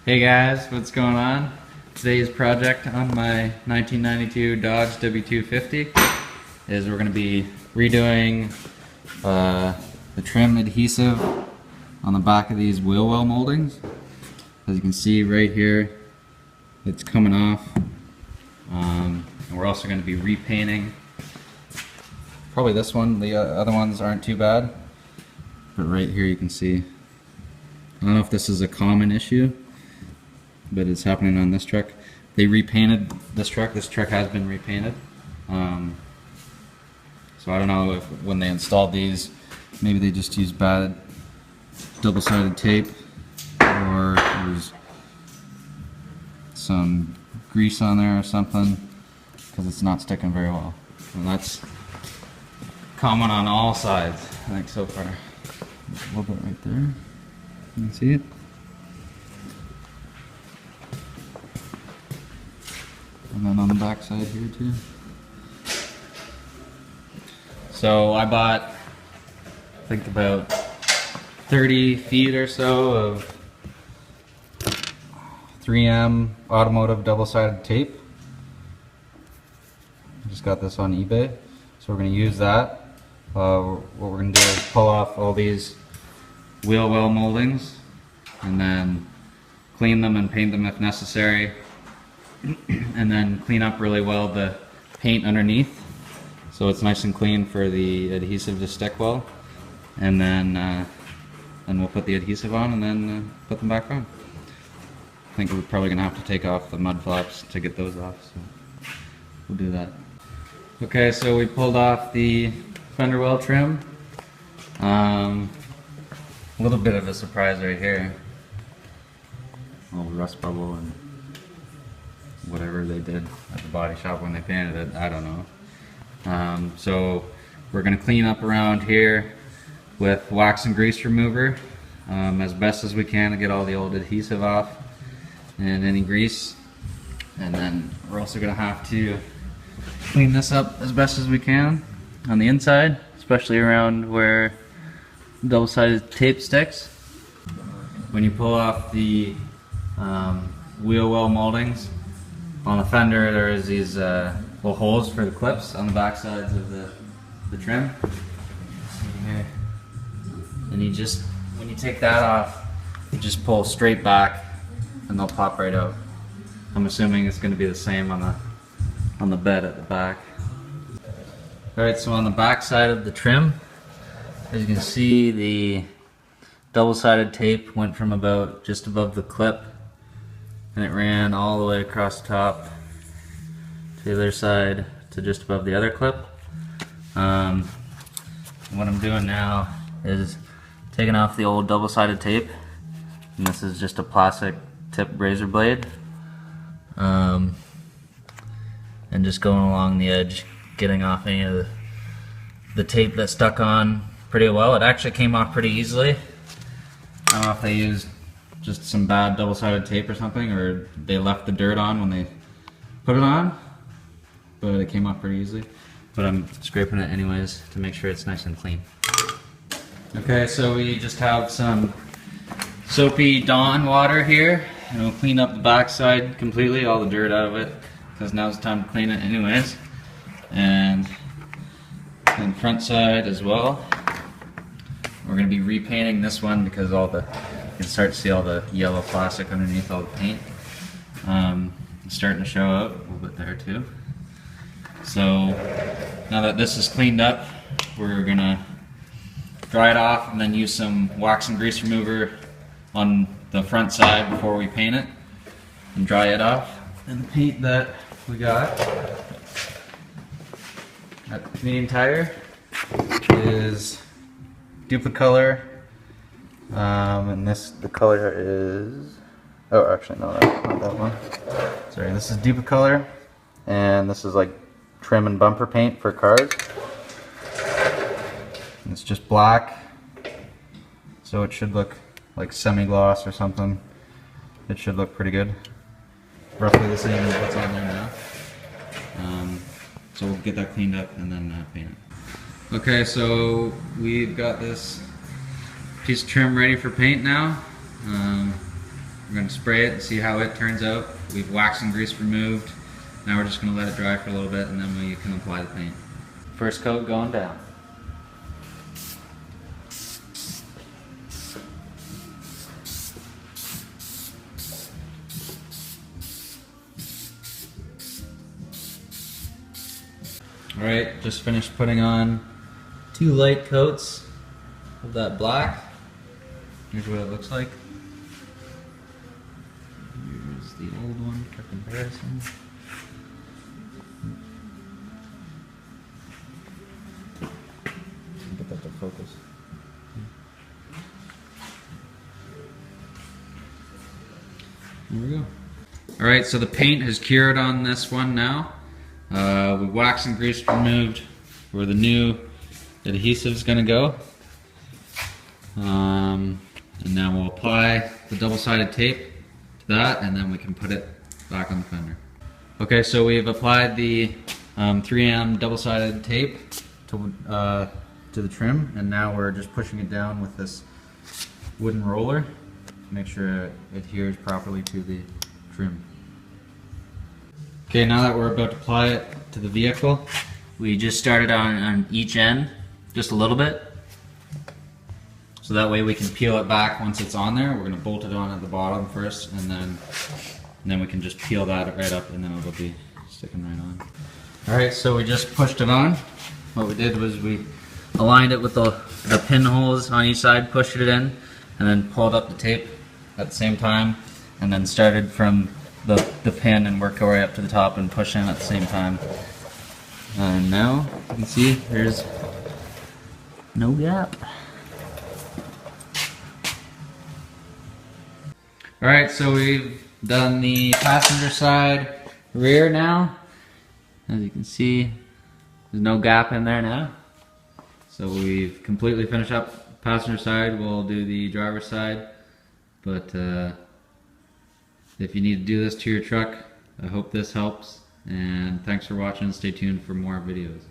Hey guys, what's going on? Today's project on my 1992 Dodge W250 is we're going to be redoing the trim adhesive on the back of these wheel well moldings. As you can see right here, it's coming off. And we're also going to be repainting probably this one. The other ones aren't too bad, but right here you can see. I don't know if this is a common issue, but it's happening on this truck. They repainted this truck. This truck has been repainted. So I don't know if when they installed these, maybe they just used bad double-sided tape, or there's some grease on there or something, because it's not sticking very well. And that's common on all sides, I think, so far. There's a little bit right there. You can see it. And then on the back side here too. So I bought, I think, about 30 feet or so of 3M automotive double-sided tape. I just got this on eBay. So we're going to use that. What we're going to do is pull off all these wheel well moldings and then clean them and paint them if necessary. And then clean up really well the paint underneath so it's nice and clean for the adhesive to stick well, and then we'll put the adhesive on and then put them back on. I think we're probably gonna have to take off the mud flaps to get those off, so we'll do that. Okay, so we pulled off the fender well trim. A little bit of a surprise right here. A little rust bubble and whatever they did at the body shop when they painted it, I don't know. So we're going to clean up around here with wax and grease remover as best as we can to get all the old adhesive off and any grease. And then we're also going to have to clean this up as best as we can on the inside, especially around where double-sided tape sticks. When you pull off the wheel well moldings, on the fender there's these little holes for the clips on the back sides of the trim. Here. And you just, when you take that off, you just pull straight back and they'll pop right out. I'm assuming it's going to be the same on the bed at the back. Alright, so on the back side of the trim, as you can see, the double-sided tape went from about just above the clip, and it ran all the way across the top to the other side to just above the other clip. What I'm doing now is taking off the old double-sided tape, and this is just a plastic tip razor blade, and just going along the edge, getting off any of the tape that stuck on pretty well. It actually came off pretty easily. I don't know if they used just some bad double-sided tape or something, or they left the dirt on when they put it on, but it came off pretty easily. But I'm scraping it anyways to make sure it's nice and clean. Okay, so we just have some soapy Dawn water here, and we'll clean up the backside completely, all the dirt out of it, because now's the time to clean it anyways. And the front side as well. We're going to be repainting this one because you can start to see all the yellow plastic underneath all the paint. It's starting to show out a little bit there too. So now that this is cleaned up, we're going to dry it off and then use some wax and grease remover on the front side before we paint it and dry it off. And the paint that we got at the Canadian Tire is Dupli-Color, and the color is, oh actually no, that's not that one. Sorry, this is Dupli-Color, and this is like trim and bumper paint for cars. And it's just black, so it should look like semi-gloss or something. It should look pretty good. Roughly the same as what's on there now. So we'll get that cleaned up and then paint it. Okay, so we've got this piece of trim ready for paint now. We're going to spray it and see how it turns out. We've wax and grease removed. Now we're just going to let it dry for a little bit and then we can apply the paint. First coat going down. Alright, just finished putting on 2 light coats of that black. Here's what it looks like. Here's the old one for comparison. Get that to focus. There we go. Alright, so the paint has cured on this one now. We wax and grease removed where the new adhesive is going to go. And now we'll apply the double-sided tape to that and then we can put it back on the fender. Okay, so we've applied the 3M double-sided tape to the trim, and now we're just pushing it down with this wooden roller to make sure it adheres properly to the trim. Okay, now that we're about to apply it to the vehicle, we just started on each end, just a little bit. So that way we can peel it back once it's on there. We're going to bolt it on at the bottom first, and then we can just peel that right up and then it'll be sticking right on. Alright, so we just pushed it on. What we did was we aligned it with the pinholes on each side, pushed it in, and then pulled up the tape at the same time, and then started from the pin and work our way up to the top and push in at the same time. And now you can see there's no gap. Alright, so we've done the passenger side rear now. As you can see, there's no gap in there now. So we've completely finished up passenger side. We'll do the driver's side. But if you need to do this to your truck, I hope this helps. And thanks for watching. Stay tuned for more videos.